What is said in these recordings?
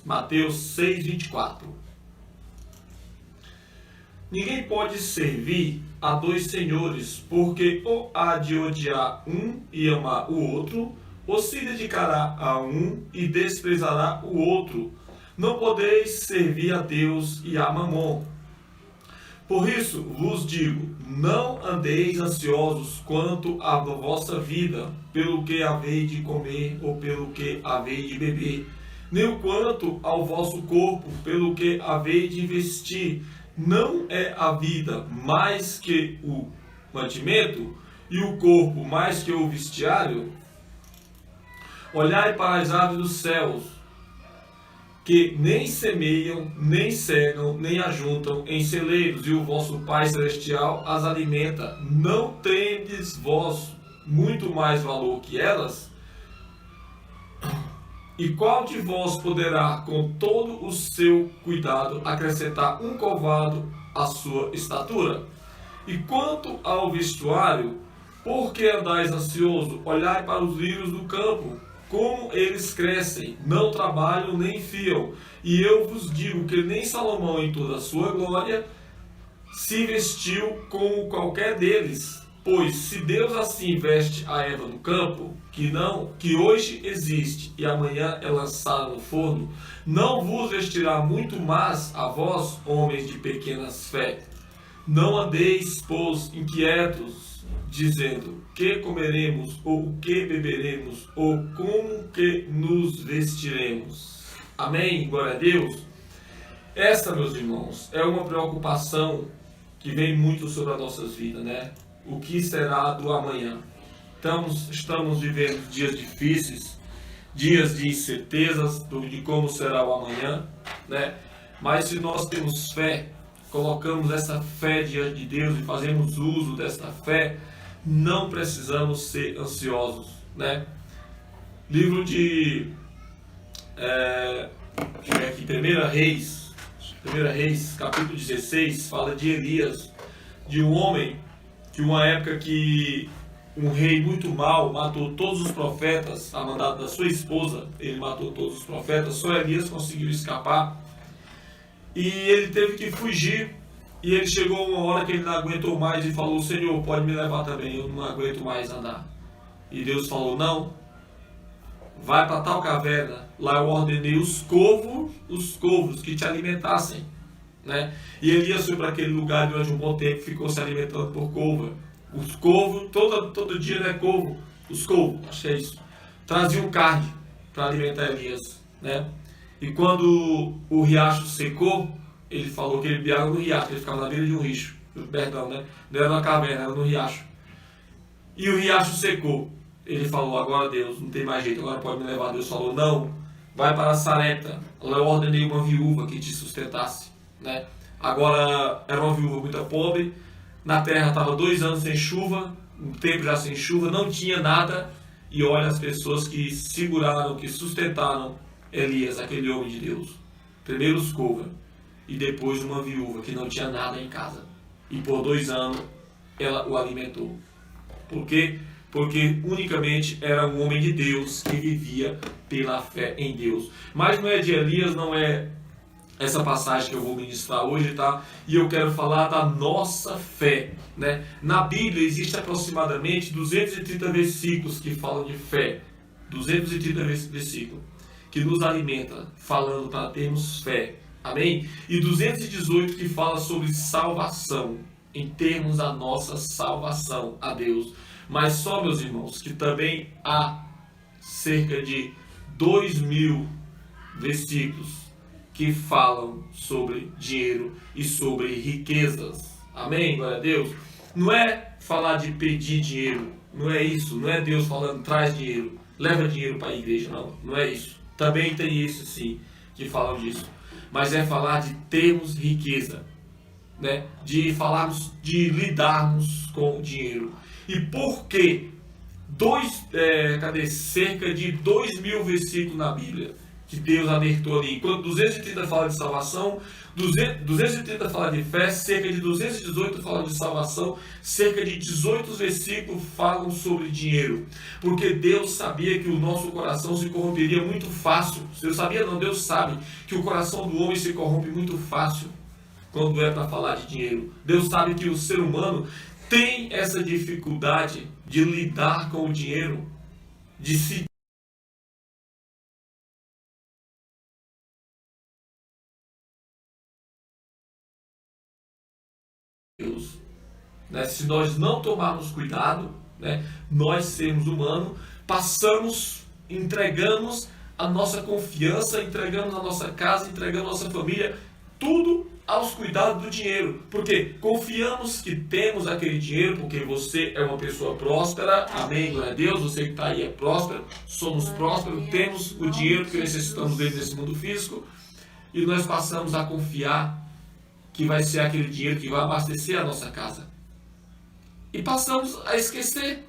Mateus 6:24. Ninguém pode servir a dois senhores, porque ou há de odiar um e amar o outro, ou se dedicará a um e desprezará o outro. Não podeis servir a Deus e a Mamon. Por isso vos digo, não andeis ansiosos quanto à vossa vida, pelo que haveis de comer ou pelo que haveis de beber, nem o quanto ao vosso corpo, pelo que haveis de vestir. Não é a vida mais que o mantimento, e o corpo mais que o vestiário? Olhai para as aves dos céus, que nem semeiam, nem cegam, nem ajuntam em celeiros, e o vosso Pai Celestial as alimenta. Não tendes vós muito mais valor que elas? E qual de vós poderá, com todo o seu cuidado, acrescentar um covado à sua estatura? E quanto ao vestuário, por que andais ansioso? Olhai para os lírios do campo, como eles crescem, não trabalham nem fiam. E eu vos digo que nem Salomão, em toda a sua glória, se vestiu como qualquer deles. Pois se Deus assim veste a erva do campo, que hoje existe e amanhã é lançada no forno, não vos vestirá muito mais a vós, homens de pequenas fé. Não andeis, pois, inquietos, dizendo: que comeremos, ou o que beberemos, ou como que nos vestiremos. Amém? Glória a Deus. Esta, meus irmãos, é uma preocupação que vem muito sobre as nossas vidas, né? O que será do amanhã? Estamos vivendo dias difíceis, dias de incertezas de como será o amanhã, né? Mas se nós temos fé, colocamos essa fé diante de Deus e fazemos uso desta fé, não precisamos ser ansiosos, né? Livro de deixa eu ver aqui, 1 Reis, capítulo 16, fala de Elias, de um homem de uma época que um rei muito mau matou todos os profetas, a mandado da sua esposa. Ele matou todos os profetas, só Elias conseguiu escapar, e ele teve que fugir. E ele chegou uma hora que ele não aguentou mais e falou: Senhor, pode me levar também, eu não aguento mais andar. E Deus falou: não, vai para tal caverna, lá eu ordenei os corvos que te alimentassem, né? E Elias foi para aquele lugar durante um bom tempo, ficou se alimentando por couva. Os corvos, todo dia, né, corvo, os corvos, acho que é isso, traziam carne para alimentar Elias, né? E quando o riacho secou, ele falou que ele bebia água no riacho, ele ficava na beira de um riacho, perdão, né? Não era na caverna, era no riacho. E o riacho secou. Ele falou: agora Deus, não tem mais jeito, agora pode me levar. Deus falou: não, vai para Sarepta, lá eu ordenei uma viúva que te sustentasse, né? Agora era uma viúva muito pobre, na terra estava 2 anos sem chuva, um tempo já sem chuva, não tinha nada, e olha as pessoas que seguraram, que sustentaram Elias, aquele homem de Deus. Primeiro os couva, e depois uma viúva que não tinha nada em casa, e por 2 anos ela o alimentou. Por quê? Porque unicamente era um homem de Deus que vivia pela fé em Deus. Mas não é de Elias, não é essa passagem que eu vou ministrar hoje, tá? E eu quero falar da nossa fé, né? Na Bíblia existe aproximadamente 230 versículos que falam de fé. 230 versículos que nos alimenta, falando para termos fé. Amém? E 218 que fala sobre salvação, em termos da nossa salvação a Deus. Mas só, meus irmãos, que também há cerca de 2.000 versículos que falam sobre dinheiro e sobre riquezas. Amém? Glória a Deus. Não é falar de pedir dinheiro, não é isso. Não é Deus falando: traz dinheiro, leva dinheiro para a igreja. Não, não é isso. Também tem isso sim, que falam disso. Mas é falar de termos riqueza, né? De falarmos, de lidarmos com o dinheiro. E por que cerca de 2.000 versículos na Bíblia que Deus alertou ali. Enquanto 230 fala de salvação, 230 fala de fé, cerca de 218 falam de salvação, cerca de 18 versículos falam sobre dinheiro. Porque Deus sabia que o nosso coração se corromperia muito fácil. Deus sabia não, Deus sabe que o coração do homem se corrompe muito fácil quando é para falar de dinheiro. Deus sabe que o ser humano tem essa dificuldade de lidar com o dinheiro, de se Deus, né? Se nós não tomarmos cuidado, né, nós seres humanos entregamos a nossa confiança, entregamos a nossa casa, entregamos a nossa família, tudo aos cuidados do dinheiro, porque confiamos que temos aquele dinheiro, porque você é uma pessoa próspera, amém, glória a Deus, você que está aí é próspero, somos prósperos, temos o dinheiro que necessitamos dele nesse mundo físico, e nós passamos a confiar que vai ser aquele dinheiro que vai abastecer a nossa casa. E passamos a esquecer,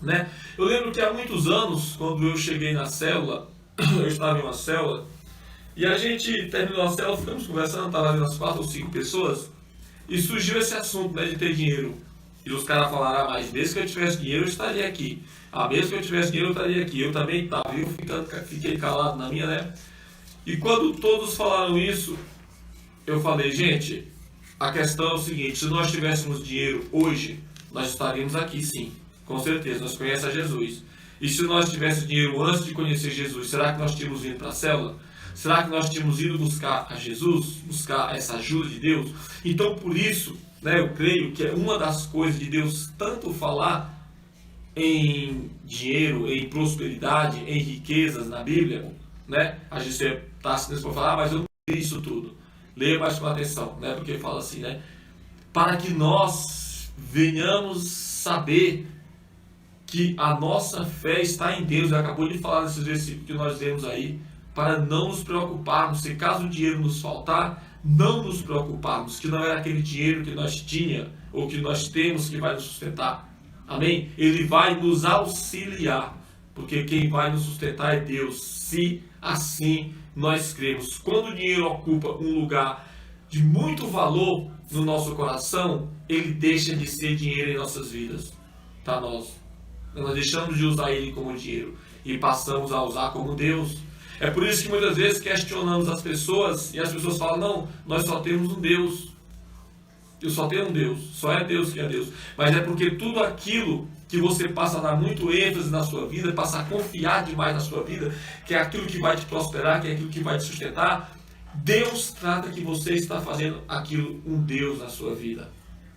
né? Eu lembro que há muitos anos, quando eu cheguei na célula, eu estava em uma célula, e a gente terminou a célula, ficamos conversando, estava ali umas 4 ou 5 pessoas, e surgiu esse assunto, né, de ter dinheiro. E os caras falaram, mas mesmo que eu tivesse dinheiro, eu estaria aqui. Mesmo que eu tivesse dinheiro, eu estaria aqui. Eu também estava, eu fiquei calado na minha, né? E quando todos falaram isso, eu falei, gente, a questão é o seguinte, se nós tivéssemos dinheiro hoje, nós estaríamos aqui sim, com certeza, nós conhecemos a Jesus. E se nós tivéssemos dinheiro antes de conhecer Jesus, será que nós tínhamos vindo para a célula? Será que nós tínhamos ido buscar a Jesus, buscar essa ajuda de Deus? Então, por isso, né, eu creio que é uma das coisas de Deus tanto falar em dinheiro, em prosperidade, em riquezas na Bíblia, né? A gente está se para falar, mas eu não li isso tudo. Leia mais com atenção, né? Porque fala assim, né? Para que nós venhamos saber que a nossa fé está em Deus. Ele acabou de falar nesses versículos que nós lemos aí, para não nos preocuparmos, se caso o dinheiro nos faltar, não nos preocuparmos, que não é aquele dinheiro que nós tínhamos ou que nós temos que vai nos sustentar. Amém? Ele vai nos auxiliar, porque quem vai nos sustentar é Deus, se assim nós cremos. Quando o dinheiro ocupa um lugar de muito valor no nosso coração, ele deixa de ser dinheiro em nossas vidas. Tá, nós deixamos de usar ele como dinheiro e passamos a usar como Deus. É por isso que muitas vezes questionamos as pessoas e as pessoas falam, não, nós só temos um Deus. Eu só tenho um Deus, só é Deus que é Deus. Mas é porque tudo aquilo que você passa a dar muito ênfase na sua vida, passa a confiar demais na sua vida, que é aquilo que vai te prosperar, que é aquilo que vai te sustentar, Deus trata que você está fazendo aquilo um Deus na sua vida.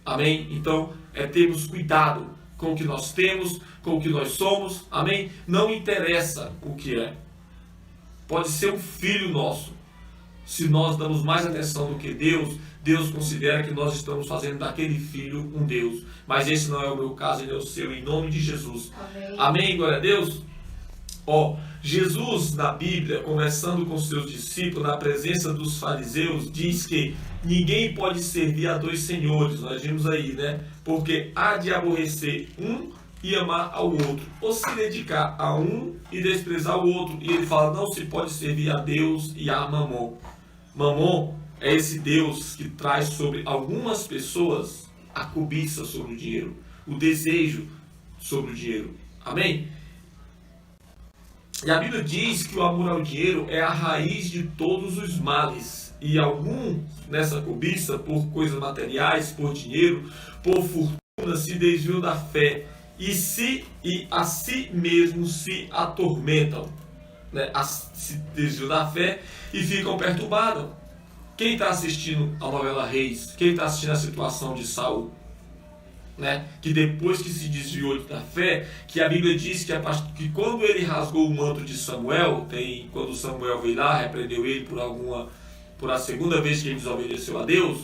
Amém? Então, termos cuidado com o que nós temos, com o que nós somos. Amém? Não interessa o que é. Pode ser um filho nosso. Se nós damos mais atenção do que Deus, Deus considera que nós estamos fazendo daquele filho um Deus. Mas esse não é o meu caso, ele é o seu, em nome de Jesus. Amém, amém, glória a Deus. Jesus na Bíblia, conversando com seus discípulos, na presença dos fariseus, diz que ninguém pode servir a 2 senhores. Nós vimos aí, né? Porque há de aborrecer um e amar ao outro, ou se dedicar a um e desprezar o outro. E ele fala, não se pode servir a Deus e a Mamon. Mamon é esse Deus que traz sobre algumas pessoas a cobiça sobre o dinheiro, o desejo sobre o dinheiro. Amém? E a Bíblia diz que o amor ao dinheiro é a raiz de todos os males. E algum nessa cobiça, por coisas materiais, por dinheiro, por fortuna, se desviam da fé e a si mesmo se atormentam, né? Se desviam da fé e ficam perturbados. Quem está assistindo a novela Reis, quem está assistindo a situação de Saul, né? Que depois que se desviou da fé, que a Bíblia diz que quando ele rasgou o manto de Samuel, quando Samuel veio lá, repreendeu ele por a segunda vez que ele desobedeceu a Deus,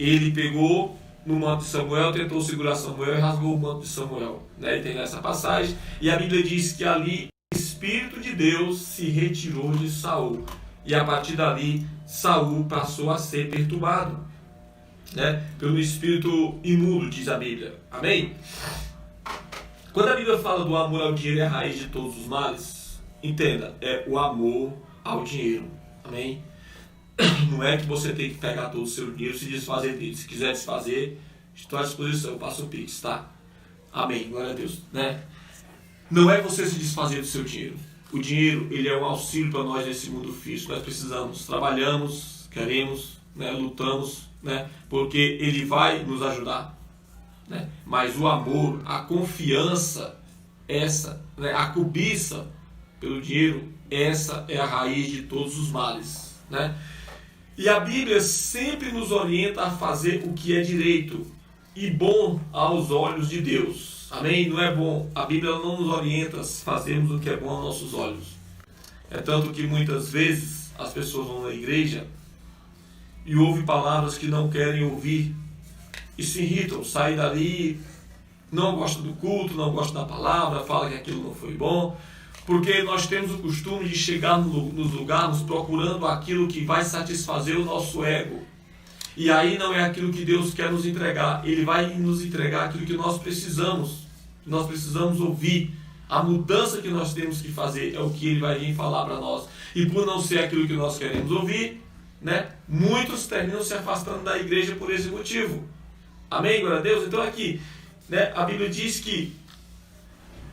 ele pegou no manto de Samuel, tentou segurar Samuel e rasgou o manto de Samuel, né? E tem essa passagem, e a Bíblia diz que ali o Espírito de Deus se retirou de Saul, e a partir dali Saul passou a ser perturbado, né? Pelo espírito imundo, diz a Bíblia. Amém? Quando a Bíblia fala do amor ao dinheiro é a raiz de todos os males, entenda, é o amor ao dinheiro. Amém? Não é que você tem que pegar todo o seu dinheiro e se desfazer dele. Se quiser desfazer, estou à disposição, eu passo o Pix, tá? Amém, glória a Deus, né? Não é você se desfazer do seu dinheiro. O dinheiro, ele é um auxílio para nós nesse mundo físico. Nós precisamos, trabalhamos, queremos, né, lutamos, né, porque ele vai nos ajudar, né? Mas o amor, a confiança, essa, né, a cobiça pelo dinheiro, essa é a raiz de todos os males, né? E a Bíblia sempre nos orienta a fazer o que é direito e bom aos olhos de Deus. Amém? Não é bom. A Bíblia não nos orienta a fazermos o que é bom aos nossos olhos. É tanto que muitas vezes as pessoas vão na igreja e ouvem palavras que não querem ouvir e se irritam, saem dali, não gostam do culto, não gostam da palavra, falam que aquilo não foi bom. Porque nós temos o costume de chegar nos lugares procurando aquilo que vai satisfazer o nosso ego. E aí não é aquilo que Deus quer nos entregar. Ele vai nos entregar aquilo que nós precisamos. Nós precisamos ouvir. A mudança que nós temos que fazer é o que Ele vai vir falar para nós. E por não ser aquilo que nós queremos ouvir, né, muitos terminam se afastando da igreja por esse motivo. Amém? Glória a Deus? Então aqui, né, a Bíblia diz que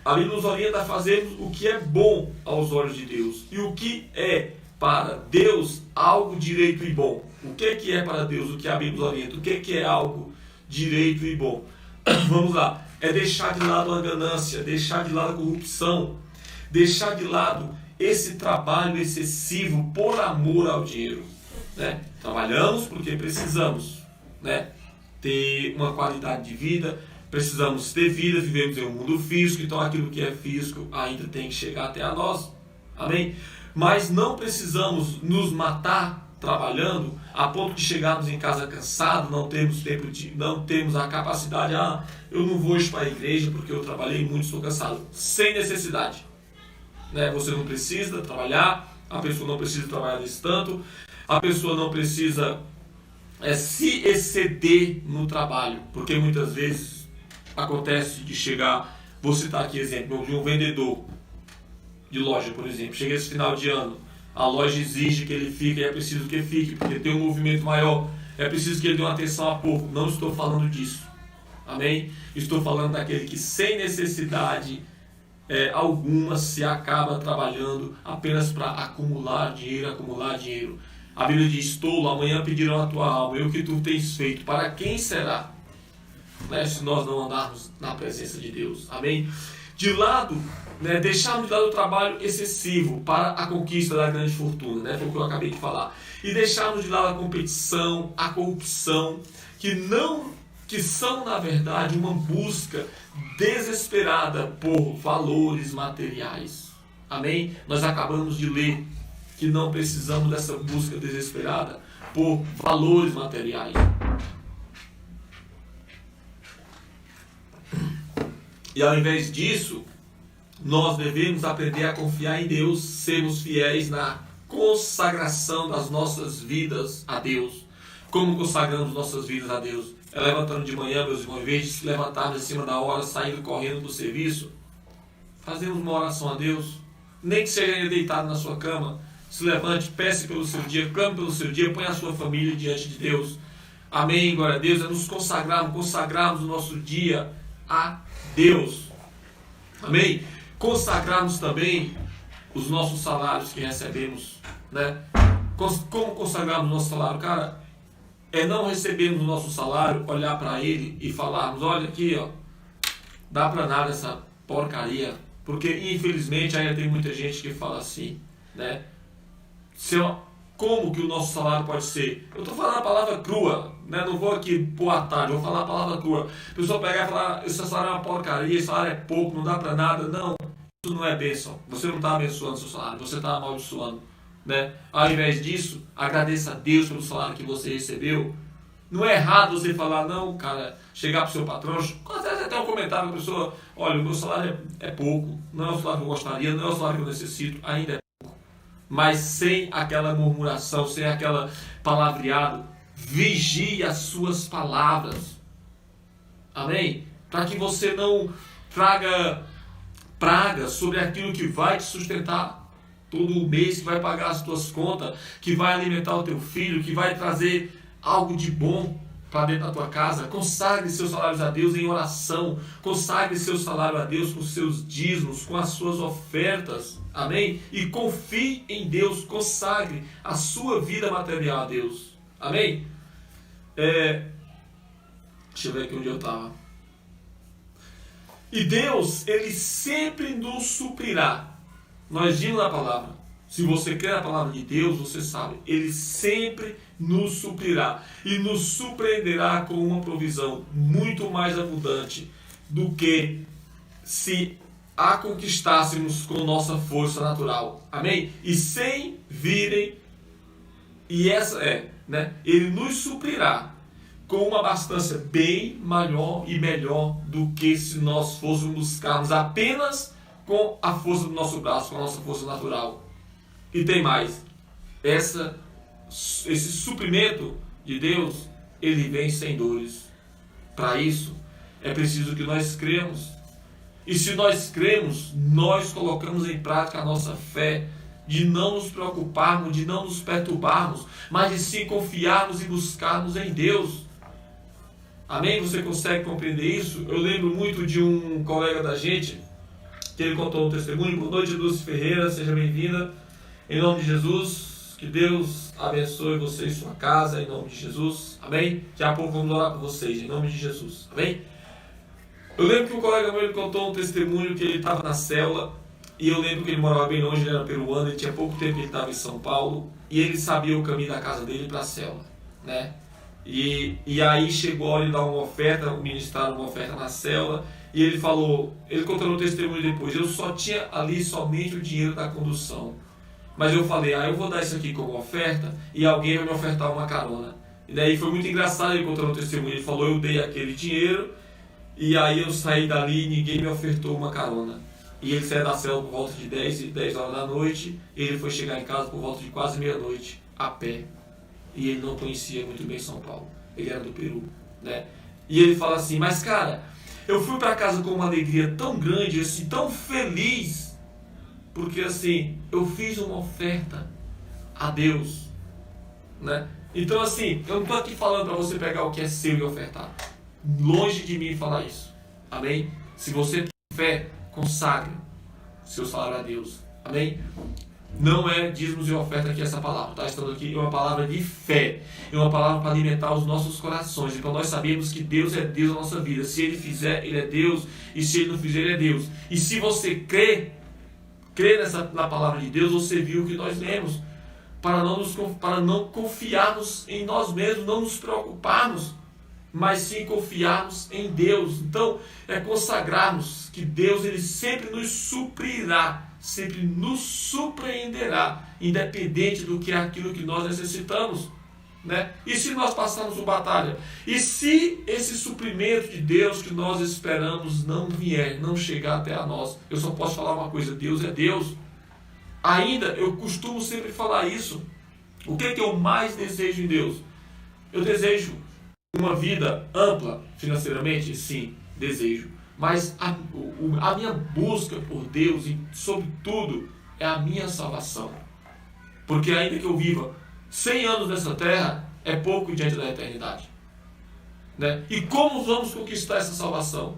a Bíblia nos orienta a fazermos o que é bom aos olhos de Deus. E o que é para Deus algo direito e bom? O que é para Deus o que a Bíblia nos orienta? O que é algo direito e bom? Vamos lá. É deixar de lado a ganância, deixar de lado a corrupção, deixar de lado esse trabalho excessivo por amor ao dinheiro, né? Trabalhamos porque precisamos, né, ter uma qualidade de vida. Precisamos ter vida, vivemos em um mundo físico, então aquilo que é físico ainda tem que chegar até a nós. Amém? Mas não precisamos nos matar trabalhando a ponto de chegarmos em casa cansados, não temos tempo não temos a capacidade, eu não vou hoje para a igreja porque eu trabalhei muito, estou cansado. Sem necessidade. Né? Você não precisa trabalhar, a pessoa não precisa trabalhar desse tanto, a pessoa não precisa se exceder no trabalho, porque muitas vezes acontece de chegar, vou citar aqui exemplo de um vendedor de loja, por exemplo, chega esse final de ano, a loja exige que ele fique e é preciso que ele fique, porque tem um movimento maior, é preciso que ele dê uma atenção a pouco. Não estou falando disso, amém? Estou falando daquele que sem necessidade alguma se acaba trabalhando apenas para acumular dinheiro. A Bíblia diz, tolo, amanhã pedirão a tua alma, e o que tu tens feito, para quem será? Né, se nós não andarmos na presença de Deus, amém? De lado, né, deixarmos de lado o trabalho excessivo para a conquista da grande fortuna, né, foi o que eu acabei de falar, e deixarmos de lado a competição, a corrupção, que são na verdade uma busca desesperada por valores materiais, amém? Nós acabamos de ler que não precisamos dessa busca desesperada por valores materiais. E ao invés disso, nós devemos aprender a confiar em Deus, sermos fiéis na consagração das nossas vidas a Deus. Como consagramos nossas vidas a Deus? É levantando de manhã, meus irmãos, em vez de se levantarmos em cima da hora, saindo correndo do serviço, fazemos uma oração a Deus, nem que seja ainda deitado na sua cama, se levante, peça pelo seu dia, clame pelo seu dia, põe a sua família diante de Deus. Amém, glória a Deus, é nos consagrarmos o nosso dia a Deus. Amém? Consagrarmos também os nossos salários que recebemos, né? Como consagrarmos o nosso salário? Cara, é não recebermos o nosso salário, olhar para ele e falarmos, olha aqui, ó, dá para nada essa porcaria, porque infelizmente ainda tem muita gente que fala assim, né? Como que o nosso salário pode ser? Eu estou falando a palavra crua, né? Não vou aqui pôr à tarde, vou falar a palavra crua. A pessoa pegar e falar, esse salário é uma porcaria, esse salário é pouco, não dá para nada. Não, isso não é bênção. Você não está abençoando seu salário, você está amaldiçoando, né? Ao invés disso, agradeça a Deus pelo salário que você recebeu. Não é errado você falar, não, cara, chegar para o seu patrão, às vezes até um comentário da pessoa, olha, o meu salário é pouco, não é o salário que eu gostaria, não é o salário que eu necessito, ainda é pouco. Mas sem aquela murmuração, sem aquela palavreado, vigie as suas palavras. Amém? Para que você não traga praga sobre aquilo que vai te sustentar. todo mês, que vai pagar as tuas contas, que vai alimentar o teu filho, que vai trazer algo de bom para dentro da tua casa. Consagre seus salários a Deus em oração, consagre seu salário a Deus com seus dízimos, com as suas ofertas, amém? E confie em Deus, consagre a sua vida material a Deus, amém? Deixa eu ver aqui onde eu estava. E Deus, Ele sempre nos suprirá. Nós vimos na palavra. Se você crê na palavra de Deus, você sabe. Ele sempre nos suprirá. E nos surpreenderá com uma provisão muito mais abundante do que se a conquistássemos com nossa força natural. Amém? E sem virem. E essa né? Ele nos suprirá com uma abastança bem maior e melhor do que se nós fôssemos buscarmos apenas com a força do nosso braço, com a nossa força natural. E tem mais, esse suprimento de Deus, ele vem sem dores. Para isso, é preciso que nós cremos. E se nós cremos, nós colocamos em prática a nossa fé, de não nos preocuparmos, de não nos perturbarmos, mas de sim confiarmos e buscarmos em Deus. Amém? Você consegue compreender isso? Eu lembro muito de um colega da gente, que ele contou um testemunho. Boa noite, Dulce Ferreira, seja bem-vinda. Em nome de Jesus, que Deus abençoe você e sua casa, em nome de Jesus. Amém? Daqui a pouco vamos orar por vocês, em nome de Jesus. Amém? Eu lembro que um colega meu ele contou um testemunho que ele estava na célula, e eu lembro que ele morava bem longe, ele era peruano, e tinha pouco tempo que ele estava em São Paulo, e ele sabia o caminho da casa dele para a célula, né? E aí chegou a hora de dar uma oferta, ministrar uma oferta na célula, e ele falou, ele contou no testemunho depois, eu só tinha ali somente o dinheiro da condução, mas eu falei, eu vou dar isso aqui como oferta, e alguém vai me ofertar uma carona. E daí foi muito engraçado ele contando no testemunho, ele falou, eu dei aquele dinheiro, e aí eu saí dali e ninguém me ofertou uma carona. E ele saiu da célula por volta de 10 horas da noite, e ele foi chegar em casa por volta de quase meia-noite, a pé. E ele não conhecia muito bem São Paulo, ele era do Peru, né? E ele fala assim, mas cara, eu fui para casa com uma alegria tão grande, assim, tão feliz, porque assim, eu fiz uma oferta a Deus, né? Então assim, eu não estou aqui falando para você pegar o que é seu e ofertar, longe de mim falar isso, amém? Se você tem fé, consagre seu salário a Deus, amém? Não é dízimos e oferta aqui essa palavra, está estando aqui, é uma palavra de fé, é uma palavra para alimentar os nossos corações, então nós sabemos que Deus é Deus na nossa vida, se Ele fizer, Ele é Deus, e se Ele não fizer, Ele é Deus, e se você crê na palavra de Deus, você viu o que nós lemos, para não confiarmos em nós mesmos, não nos preocuparmos, mas sim confiarmos em Deus. Então é consagrarmos que Deus ele sempre nos suprirá, sempre nos surpreenderá, independente do que é aquilo que nós necessitamos, né? E se nós passarmos por batalha? E se esse suprimento de Deus que nós esperamos não vier, não chegar até a nós? Eu só posso falar uma coisa, Deus é Deus. Ainda, eu costumo sempre falar isso. O que é que eu mais desejo em Deus? Eu desejo uma vida ampla financeiramente? Sim, desejo. Mas a minha busca por Deus, e sobretudo, é a minha salvação. Porque ainda que eu viva 100 anos nessa terra, é pouco diante da eternidade, né? E como vamos conquistar essa salvação?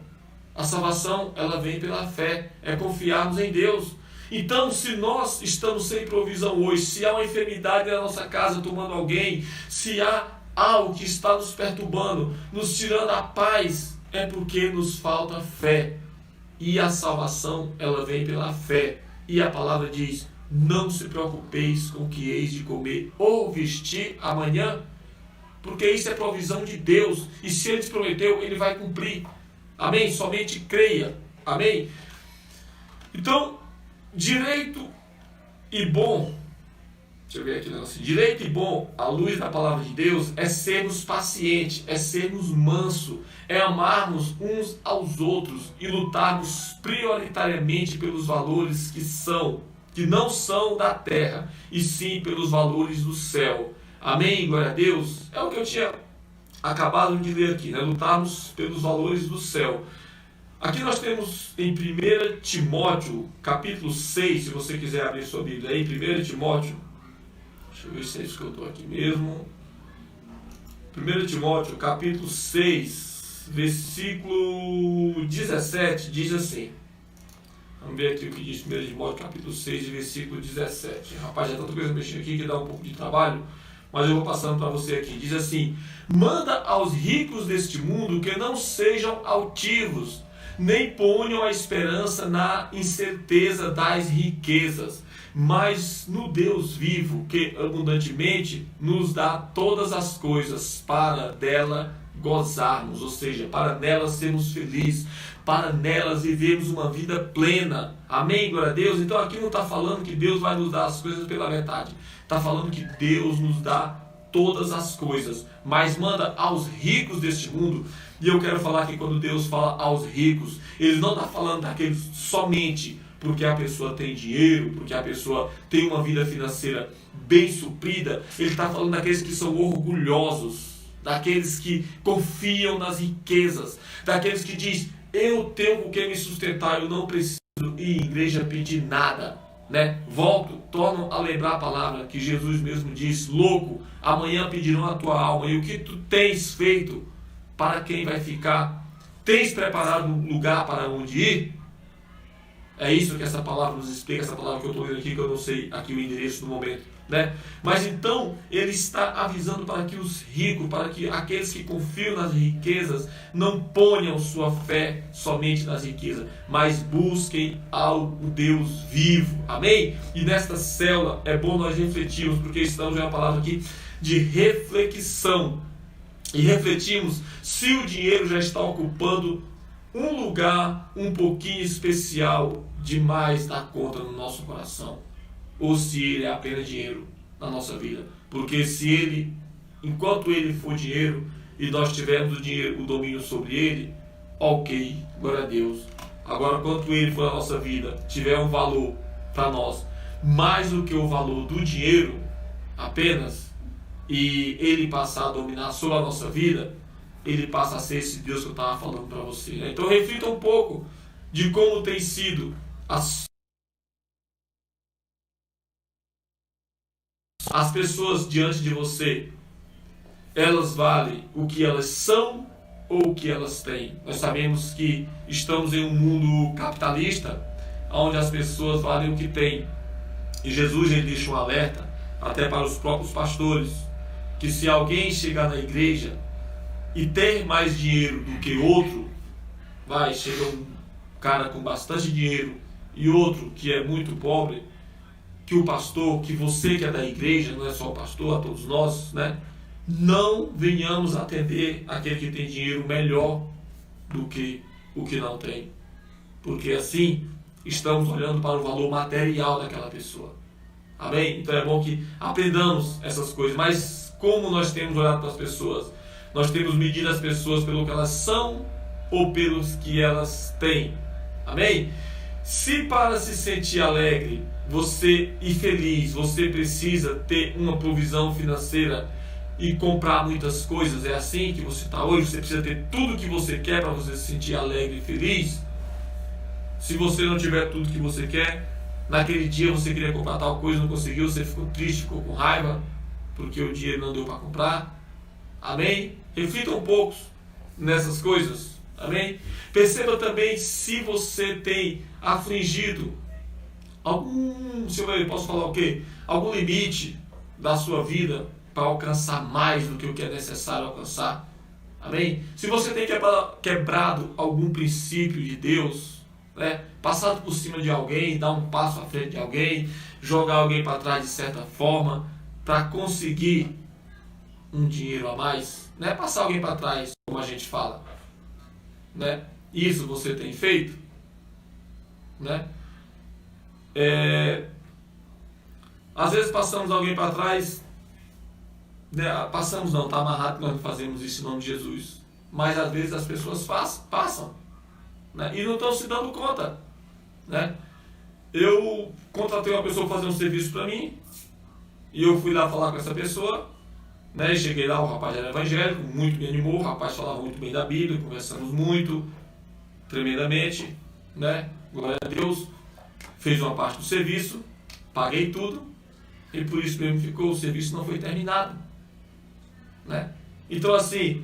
A salvação, ela vem pela fé, é confiarmos em Deus. Então, se nós estamos sem provisão hoje, se há uma enfermidade na nossa casa tomando alguém, se há algo que está nos perturbando, nos tirando a paz, é porque nos falta fé. E a salvação, ela vem pela fé. E a palavra diz, não se preocupeis com o que eis de comer ou vestir amanhã, porque isso é provisão de Deus, e se Ele te prometeu, Ele vai cumprir, amém? Somente creia, amém? Então, direito e bom, deixa eu ver aqui o negócio, direito e bom, à luz da palavra de Deus, é sermos pacientes, é sermos mansos, é amarmos uns aos outros e lutarmos prioritariamente pelos valores que não são da terra, e sim pelos valores do céu. Amém? Glória a Deus. É o que eu tinha acabado de ler aqui, né? Lutarmos pelos valores do céu. Aqui nós temos em 1 Timóteo, capítulo 6, se você quiser abrir sua Bíblia aí, 1 Timóteo, deixa eu ver se é isso que eu estou aqui mesmo. 1 Timóteo, capítulo 6, versículo 17, diz assim. Vamos ver aqui o que diz 1 Timóteo, capítulo 6, versículo 17. Rapaz, já tanta coisa mexendo aqui que dá um pouco de trabalho, mas eu vou passando para você aqui. Diz assim: manda aos ricos deste mundo que não sejam altivos, nem ponham a esperança na incerteza das riquezas, mas no Deus vivo, que abundantemente nos dá todas as coisas para dela gozarmos, ou seja, para nelas sermos felizes, para nelas vivermos uma vida plena. Amém? Glória a Deus. Então aqui não está falando que Deus vai nos dar as coisas pela metade. Está falando que Deus nos dá todas as coisas, mas manda aos ricos deste mundo. E eu quero falar que quando Deus fala aos ricos, Ele não está falando daqueles somente porque a pessoa tem dinheiro, porque a pessoa tem uma vida financeira bem suprida. Ele está falando daqueles que são orgulhosos, daqueles que confiam nas riquezas, daqueles que dizem: eu tenho com quem me sustentar, eu não preciso ir à igreja pedir nada, né? Torno a lembrar a palavra que Jesus mesmo disse: louco, amanhã pedirão a tua alma, e o que tu tens feito para quem vai ficar? Tens preparado um lugar para onde ir? É isso que essa palavra nos explica, essa palavra que eu estou lendo aqui, que eu não sei aqui o endereço do momento, né? Mas então ele está avisando para que os ricos, para que aqueles que confiam nas riquezas não ponham sua fé somente nas riquezas, mas busquem ao Deus vivo. Amém? E nesta célula é bom nós refletirmos, porque estamos em uma palavra aqui de reflexão, e refletimos se o dinheiro já está ocupando um lugar um pouquinho especial demais da conta no nosso coração, ou se ele é apenas dinheiro na nossa vida. Porque se ele, enquanto ele for dinheiro e nós tivermos o dinheiro, o domínio sobre ele, ok, glória a Deus. Agora, quanto ele for na nossa vida, tiver um valor para nós mais do que o valor do dinheiro apenas, e ele passar a dominar sobre a nossa vida, ele passa a ser esse Deus que eu estava falando para você, né? Então reflita um pouco de como tem sido as pessoas diante de você. Elas valem o que elas são ou o que elas têm? Nós sabemos que estamos em um mundo capitalista, onde as pessoas valem o que têm. E Jesus, ele deixa um alerta até para os próprios pastores, que se alguém chegar na igreja e ter mais dinheiro do que outro, chega um cara com bastante dinheiro e outro que é muito pobre, que o pastor, que você que é da igreja, não é só o pastor, a todos nós, né? Não venhamos atender aquele que tem dinheiro melhor do que o que não tem. Porque assim, estamos olhando para o valor material daquela pessoa. Amém? Então é bom que aprendamos essas coisas. Mas como nós temos olhado para as pessoas? Nós temos medido as pessoas pelo que elas são ou pelos que elas têm. Amém? Se para se sentir alegre e feliz, você precisa ter uma provisão financeira e comprar muitas coisas, é assim que você está hoje, você precisa ter tudo o que você quer para você se sentir alegre e feliz. Se você não tiver tudo que você quer, naquele dia você queria comprar tal coisa, não conseguiu, você ficou triste, ficou com raiva, porque o dinheiro não deu para comprar. Amém? Reflita um pouco nessas coisas. Amém? Perceba também se você tem afligido posso falar o quê? Algum limite da sua vida para alcançar mais do que o que é necessário alcançar. Amém? Se você tem quebrado algum princípio de Deus, né? Passado por cima de alguém, dar um passo à frente de alguém, jogar alguém para trás de certa forma, para conseguir um dinheiro a mais, né? Passar alguém para trás, como a gente fala, né? Isso você tem feito, né? Às vezes passamos alguém para trás, né? Passamos não, está amarrado que nós não fazemos isso em nome de Jesus, mas às vezes as pessoas passam, né? E não estão se dando conta, né? Eu contratei uma pessoa para fazer um serviço para mim, e eu fui lá falar com essa pessoa, né? E cheguei lá, o rapaz era evangélico, muito me animou, o rapaz falava muito bem da Bíblia, conversamos muito, tremendamente, né? Glória a Deus, fez uma parte do serviço, paguei tudo, e por isso mesmo ficou, o serviço não foi terminado, né? Então assim,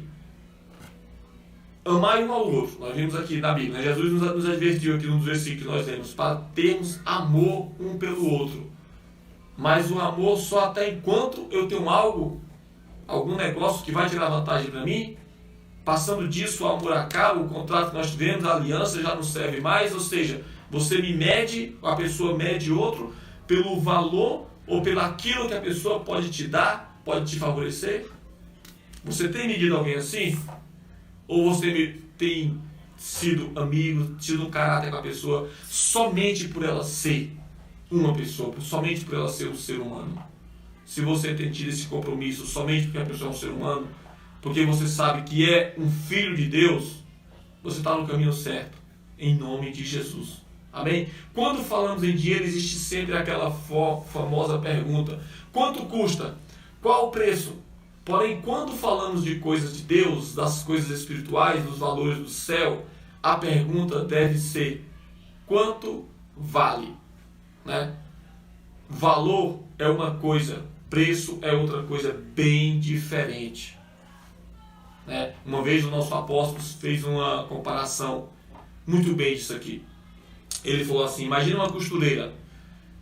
amai um ao outro, nós vimos aqui na Bíblia, né? Jesus nos advertiu aqui nos versículos que nós temos, para termos amor um pelo outro, mas o amor só até enquanto eu tenho algum negócio que vai tirar vantagem para mim. Passando disso, o amor acaba, o contrato que nós tivemos, a aliança já não serve mais, ou seja, você me mede, a pessoa mede outro, pelo valor ou pelo aquilo que a pessoa pode te dar, pode te favorecer. Você tem medido alguém assim? Ou você tem sido amigo, tido um caráter com a pessoa somente por ela ser uma pessoa, somente por ela ser um ser humano? Se você tem tido esse compromisso somente porque a pessoa é um ser humano, porque você sabe que é um filho de Deus, você está no caminho certo, em nome de Jesus. Amém? Quando falamos em dinheiro, existe sempre aquela famosa pergunta: quanto custa? Qual o preço? Porém, quando falamos de coisas de Deus, das coisas espirituais, dos valores do céu, a pergunta deve ser: quanto vale? Né? Valor é uma coisa, preço é outra coisa bem diferente. Uma vez o nosso apóstolo fez uma comparação muito bem disso aqui. Ele falou assim: imagina uma costureira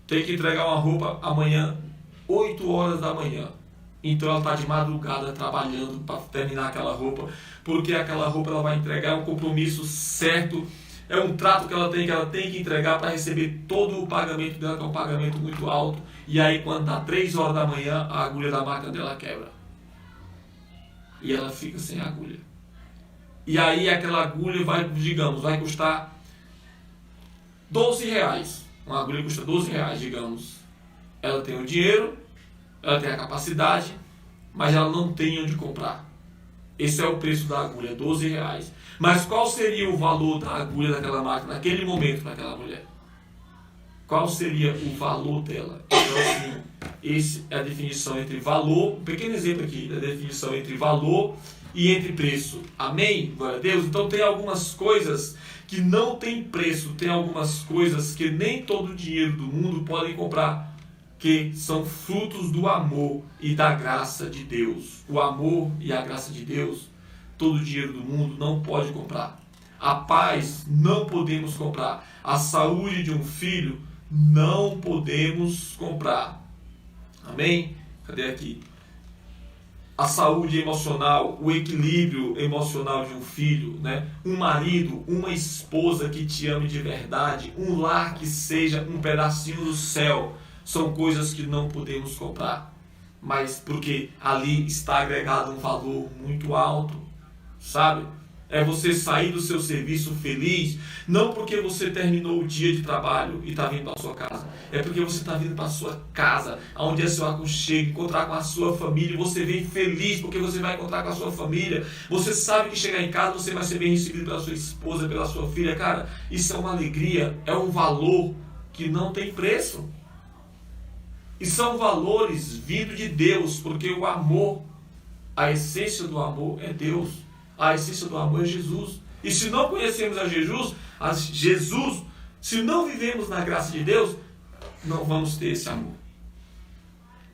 tem que entregar uma roupa amanhã, 8 horas da manhã. Então ela está de madrugada trabalhando para terminar aquela roupa, porque aquela roupa ela vai entregar um compromisso certo, é um trato que ela tem que entregar para receber todo o pagamento dela, que é um pagamento muito alto. E aí quando dá 3 horas da manhã, a agulha da máquina dela quebra. E ela fica sem agulha. E aí aquela agulha vai custar R$12. Uma agulha custa R$12, digamos. Ela tem o dinheiro, ela tem a capacidade, mas ela não tem onde comprar. Esse é o preço da agulha, R$12. Mas qual seria o valor da agulha daquela máquina naquele momento para aquela mulher? Qual seria o valor dela? Então assim, essa é a definição entre valor, um pequeno exemplo aqui da definição entre valor e entre preço. Amém? Glória a Deus. Então tem algumas coisas que não tem preço, tem algumas coisas que nem todo o dinheiro do mundo pode comprar, que são frutos do amor e da graça de Deus. O amor e a graça de Deus, todo o dinheiro do mundo não pode comprar. A paz não podemos comprar. A saúde de um filho não podemos comprar. Amém? Cadê aqui? A saúde emocional, o equilíbrio emocional de um filho, né? Um marido, uma esposa que te ame de verdade, um lar que seja um pedacinho do céu, são coisas que não podemos comprar, mas porque ali está agregado um valor muito alto, sabe? É você sair do seu serviço feliz, não porque você terminou o dia de trabalho e está vindo para a sua casa, é porque você está vindo para a sua casa, onde é seu aconchego, encontrar com a sua família, você vem feliz porque você vai encontrar com a sua família, você sabe que chegar em casa você vai ser bem recebido pela sua esposa, pela sua filha, cara, isso é uma alegria, é um valor que não tem preço, e são valores vindos de Deus, porque o amor, a essência do amor é Deus. A essência do amor é Jesus. E se não conhecemos a Jesus, se não vivemos na graça de Deus, não vamos ter esse amor.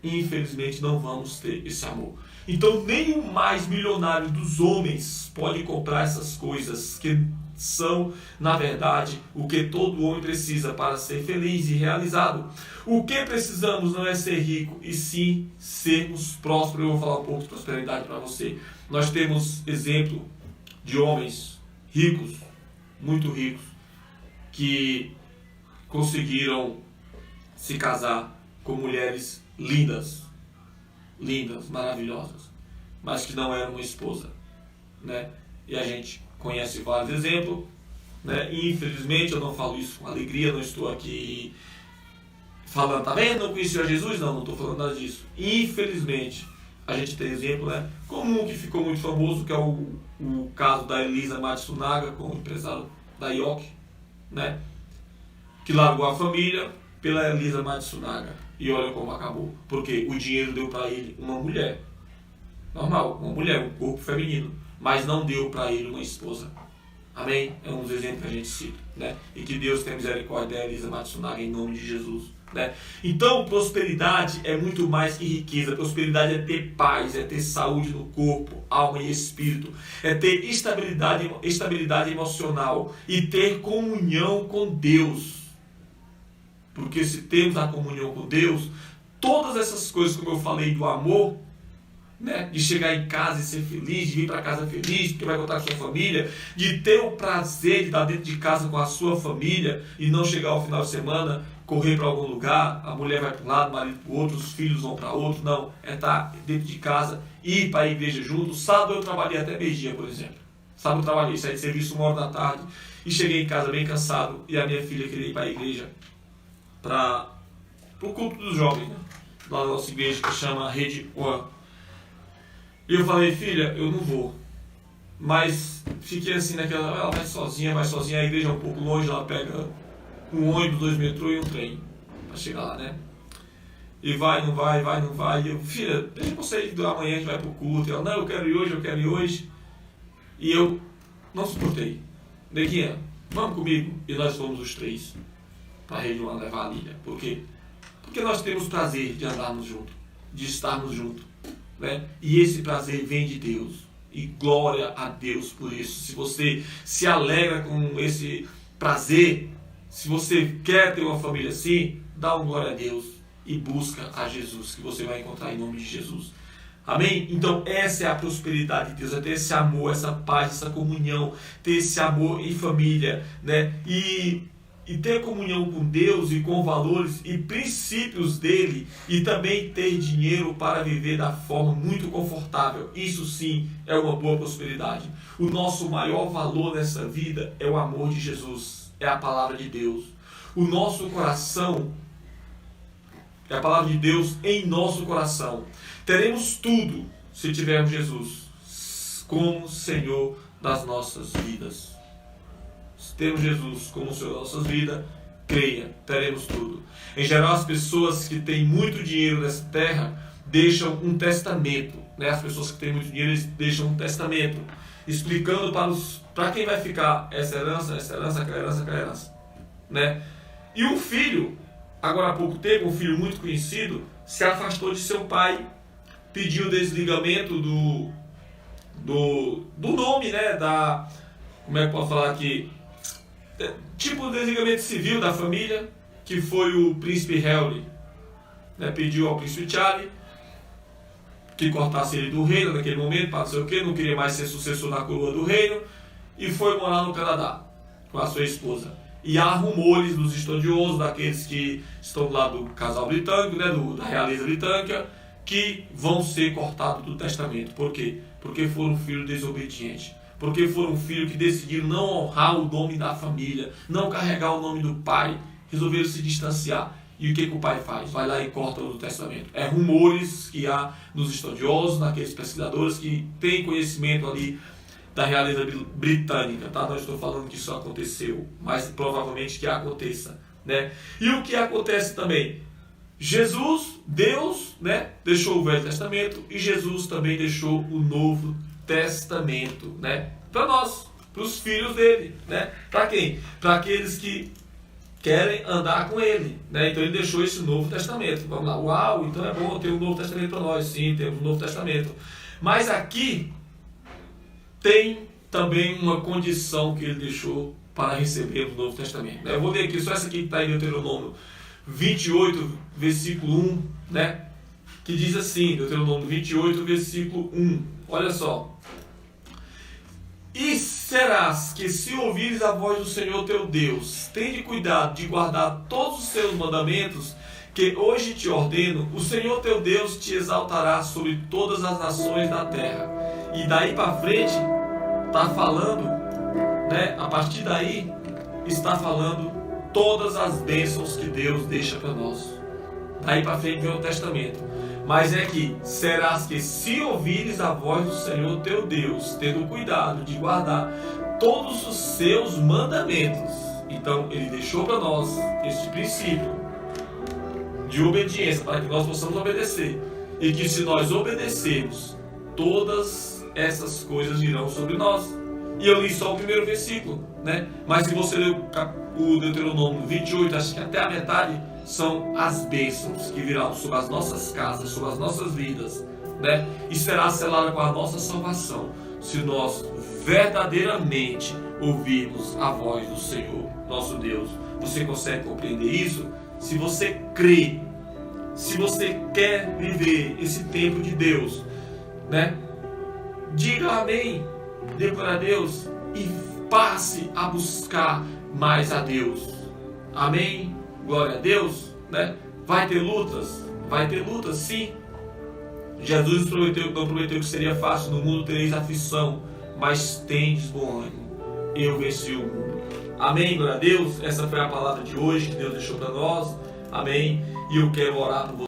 Infelizmente não vamos ter esse amor. Então nem o mais milionário dos homens pode comprar essas coisas que são, na verdade, o que todo homem precisa para ser feliz e realizado. O que precisamos não é ser rico, e sim sermos prósperos. Eu vou falar um pouco de prosperidade para você. Nós temos exemplo de homens ricos, muito ricos, que conseguiram se casar com mulheres lindas, maravilhosas, mas que não eram uma esposa, né? E a gente conhece vários exemplos, né? E infelizmente eu não falo isso com alegria, não estou aqui falando, tá vendo? Não conheci a Jesus? Não estou falando nada disso. Infelizmente, a gente tem exemplo, né? Como um que ficou muito famoso, que é o caso da Elisa Matsunaga, com o empresário da Yoki, né? Que largou a família pela Elisa Matsunaga. E olha como acabou. Porque o dinheiro deu para ele uma mulher. Normal, uma mulher, um corpo feminino. Mas não deu para ele uma esposa. Amém? É um dos exemplos que a gente cita, né? E que Deus tenha misericórdia da Elisa Matsunaga em nome de Jesus, né? Então, prosperidade é muito mais que riqueza. Prosperidade é ter paz, é ter saúde no corpo, alma e espírito. É ter estabilidade emocional e ter comunhão com Deus. Porque se temos a comunhão com Deus, todas essas coisas, como eu falei, do amor, né? De chegar em casa e ser feliz, de vir para casa feliz, porque vai contar com sua família, de ter o prazer de estar dentro de casa com a sua família e não chegar ao final de semana, correr para algum lugar, a mulher vai para um lado, o marido para o outro, os filhos vão para outro. Não, é estar dentro de casa, ir para a igreja junto. Sábado eu trabalhei até meio-dia, por exemplo. Sábado eu trabalhei, saí de serviço 1h da tarde e cheguei em casa bem cansado e a minha filha queria ir para a igreja, para o culto dos jovens, né? Lá na nossa igreja que chama Rede One. E eu falei, filha, eu não vou. Mas fiquei assim naquela, ela vai sozinha, a igreja é um pouco longe, ela pega um ônibus, 2 metrô e um trem para chegar lá, né? E vai, não vai. E eu, filha, deixa você ir amanhã, a gente vai pro culto. E ela, não, eu quero ir hoje. E eu não suportei. Neguinha, vamos comigo. E nós fomos os 3 para a Rede One levar a Lília. Por quê? Porque nós temos prazer de andarmos juntos, de estarmos juntos. Né? E esse prazer vem de Deus, e glória a Deus por isso. Se você se alegra com esse prazer, se você quer ter uma família assim, dá uma glória a Deus e busca a Jesus, que você vai encontrar em nome de Jesus. Amém? Então essa é a prosperidade de Deus, é ter esse amor, essa paz, essa comunhão, ter esse amor em família, né? E ter comunhão com Deus e com valores e princípios dele, e também ter dinheiro para viver da forma muito confortável. Isso sim é uma boa prosperidade. O nosso maior valor nessa vida é o amor de Jesus, é a palavra de Deus. O nosso coração é a palavra de Deus em nosso coração. Teremos tudo se tivermos Jesus como Senhor das nossas vidas. Se temos Jesus como Senhor das nossas vidas, creia, teremos tudo. Em geral, as pessoas que têm muito dinheiro nessa terra deixam um testamento, né? As pessoas que têm muito dinheiro, eles deixam um testamento, explicando para quem vai ficar essa herança, aquela herança, né? E um filho, agora há pouco tempo, um filho muito conhecido, se afastou de seu pai, pediu o desligamento do nome, né? Como é que pode falar aqui? Tipo o desligamento civil da família, que foi o príncipe Harry, né? Pediu ao príncipe Charles que cortasse ele do reino naquele momento, para não sei o que, não queria mais ser sucessor da coroa do reino, e foi morar no Canadá com a sua esposa. E há rumores dos estudiosos, daqueles que estão lá do casal britânico, né? Da realeza britânica, que vão ser cortados do testamento. Por quê? Porque foram filhos desobedientes. Porque foram filhos que decidiram não honrar o nome da família, não carregar o nome do pai, resolveram se distanciar. E o que o pai faz? Vai lá e corta o testamento. É rumores que há nos estudiosos, naqueles pesquisadores que têm conhecimento ali da realeza britânica, tá? Não estou falando que isso aconteceu, mas provavelmente que aconteça, né? E o que acontece também? Jesus, Deus, né, deixou o Velho Testamento, e Jesus também deixou o Novo Testamento, né, para nós, para os filhos dele, né? Para quem? Para aqueles que querem andar com ele, né? Então ele deixou esse Novo Testamento. Vamos lá, uau, então é bom ter um Novo Testamento para nós. Sim, temos um Novo Testamento. Mas aqui tem também uma condição que ele deixou para receber o Novo Testamento, né? Eu vou ler aqui só essa aqui que está em Deuteronômio 28, versículo 1, né? Que diz assim, Deuteronômio 28, versículo 1. Olha só. E serás que, se ouvires a voz do Senhor teu Deus, tende cuidado de guardar todos os seus mandamentos, que hoje te ordeno, o Senhor teu Deus te exaltará sobre todas as nações da terra. E daí para frente, está falando, né? A partir daí, está falando todas as bênçãos que Deus deixa para nós. Daí para frente vem o testamento. Mas é que serás que, se ouvires a voz do Senhor teu Deus, tendo cuidado de guardar todos os seus mandamentos. Então ele deixou para nós este princípio de obediência, para que nós possamos obedecer. E que, se nós obedecermos, todas essas coisas virão sobre nós. E eu li só o primeiro versículo, né? Mas se você ler o Deuteronômio 28, acho que até a metade, são as bênçãos que virão sobre as nossas casas, sobre as nossas vidas, né? E será selada com a nossa salvação, se nós verdadeiramente ouvirmos a voz do Senhor, nosso Deus. Você consegue compreender isso? Se você crê, se você quer viver esse tempo de Deus, né? Diga amém, dê para Deus e passe a buscar mais a Deus. Amém? Glória a Deus, né? Vai ter lutas sim. Jesus não prometeu que seria fácil, no mundo tereis aflição, mas tendes bom ânimo, eu venci o mundo. Amém, glória a Deus. Essa foi a palavra de hoje que Deus deixou para nós. Amém. E eu quero orar por você.